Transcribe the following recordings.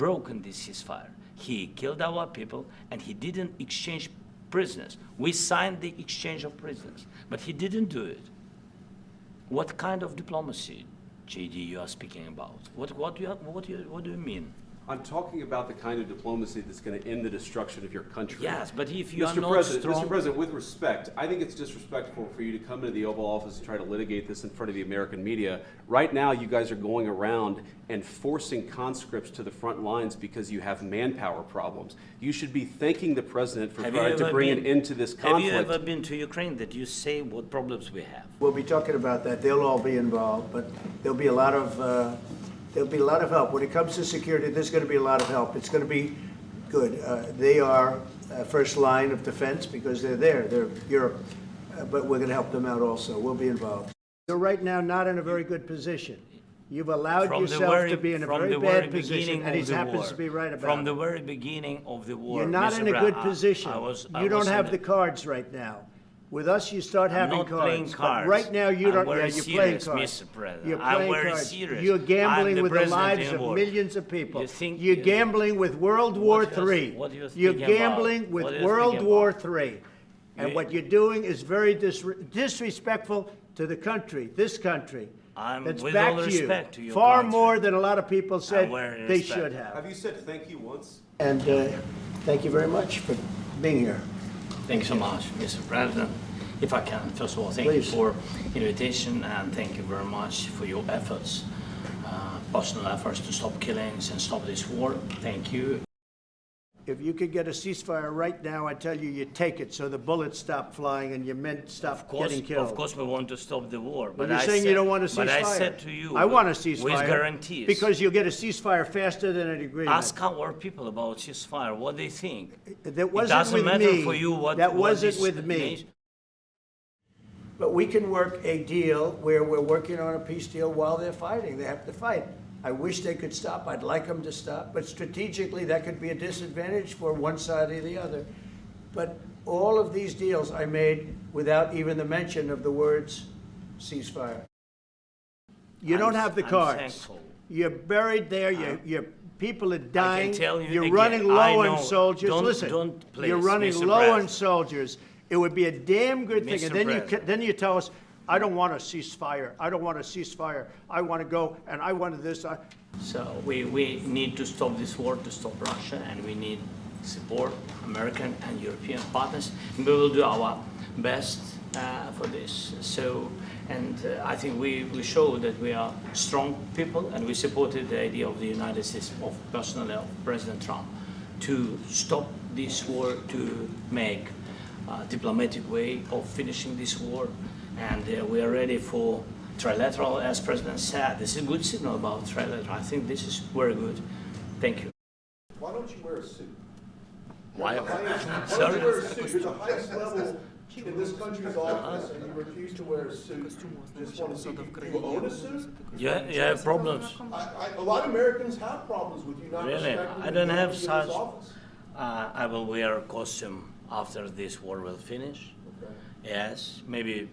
broken this ceasefire. He killed our people, and he didn't exchange prisoners. We signed the exchange of prisoners, but he didn't do it. What kind of diplomacy, JD, you are speaking about? What do you mean? I'm talking about the kind of diplomacy that's going to end the destruction of your country. Yes, but if you are Mr. not President, strong... Mr. President, with respect, I think it's disrespectful for you to come into the Oval Office and try to litigate this in front of the American media. Right now, you guys are going around and forcing conscripts to the front lines because you have manpower problems. You should be thanking the President for trying to bring an end to this conflict. Have you ever been to Ukraine that you say what problems we have? We'll be talking about that. They'll all be involved, but there'll be a lot of help. When it comes to security, there's going to be a lot of help. It's going to be good. They are first line of defense because they're there. They're Europe. But we're going to help them out also. We'll be involved. You're right now not in a very good position. You've allowed yourself to be in a very bad position, and he happens to be right about it. From the very beginning of the war. You're not in a good position. You don't have the cards right now. With us, you start having cards. Playing cards. But right now, you don't. Yeah, you're playing cards. Mr. President. You're playing cards. Serious. You're gambling with the lives of millions of people. You're gambling with World War III. You're gambling with World War III. And what you're doing is very disrespectful to the country, this country. That's with back all to respect to your far country. more than a lot of people said they respect. should have. Have you said thank you once? And thank you very much for being here. Thank you so much, Mr. President. If I can, first of all, thank you for invitation, and thank you very much for your efforts, personal efforts to stop killings and stop this war. Thank you. If you could get a ceasefire right now, I tell you, you take it so the bullets stop flying and your men stop getting killed. Of course, we want to stop the war. But you're saying you don't want a ceasefire. But I said to you, I want a ceasefire. With guarantees. Because you'll get a ceasefire faster than an agreement. Ask our people about ceasefire, what they think. That wasn't it doesn't with matter me. for you what that wasn't what with me. But we can work a deal where we're working on a peace deal while they're fighting. They have to fight. I wish they could stop. I'd like them to stop. But strategically, that could be a disadvantage for one side or the other. But all of these deals I made without even the mention of the words ceasefire. You don't have the cards. Thankful. You're buried there. Your people are dying. I can tell you You're again, running low I know. on soldiers. Don't please, you're running Mr. low President. on soldiers. It would be a damn good thing. Mr. And then you tell us, I don't want a ceasefire. I don't want a ceasefire. I want to go, and I want this. So we need to stop this war, to stop Russia, and we need support, American and European partners. And we will do our best for this. So, and I think we show that we are strong people, and we supported the idea of the United States, of personally of President Trump, to stop this war, to make a diplomatic way of finishing this war. And we are ready for trilateral, as President said. This is a good signal about trilateral. I think this is very good. Thank you. Why don't you wear a suit? Why? Sorry? You're the highest level in this country's office, and you refuse to wear a suit. Just want to see, do you own a suit? Yeah, you have problems. A lot of Americans have problems with you not Really? respecting I don't the have authority such. of this office. I will wear a costume after this war will finish. Okay. Yes, maybe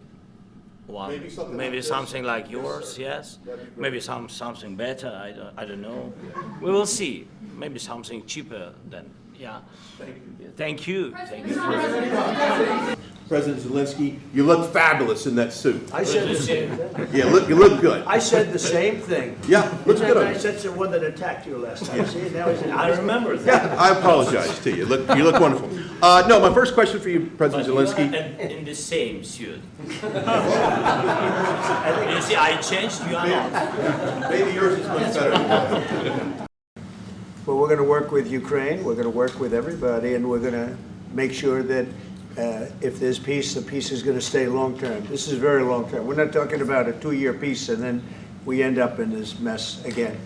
one. Maybe something like this. like yours. Yes. That'd be great. Maybe something better. I don't know. We will see. Maybe something cheaper than. Yeah. Thank you. Thank you. Thank you. President Zelensky, you look fabulous in that suit. I said the same thing. Yeah, you look good. I said the same thing. Yeah, looks good on I you. said the one that attacked you last time. See, now he's I remember that. I apologize to you. You look wonderful. No, my first question for you, President Zelensky. In the same suit. You see, I changed. You are not. Maybe yours is much better. Well, we're going to work with Ukraine. We're going to work with everybody, and we're going to make sure that if there's peace, the peace is going to stay long-term. This is very long-term. We're not talking about a 2-year peace, and then we end up in this mess again.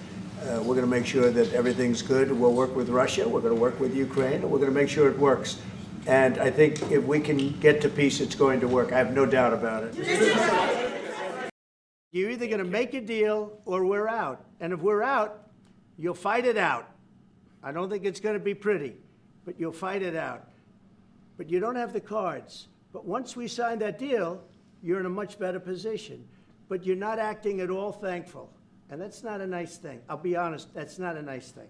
We're going to make sure that everything's good. We'll work with Russia. We're going to work with Ukraine, and we're going to make sure it works. And I think if we can get to peace, it's going to work. I have no doubt about it. You're either going to make a deal or we're out. And if we're out, you'll fight it out. I don't think it's going to be pretty, but you'll fight it out. But you don't have the cards. But once we sign that deal, you're in a much better position. But you're not acting at all thankful. And that's not a nice thing. I'll be honest, that's not a nice thing.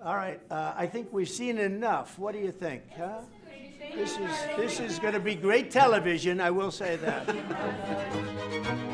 All right, I think we've seen enough. What do you think, huh? This is going to be great television, I will say that.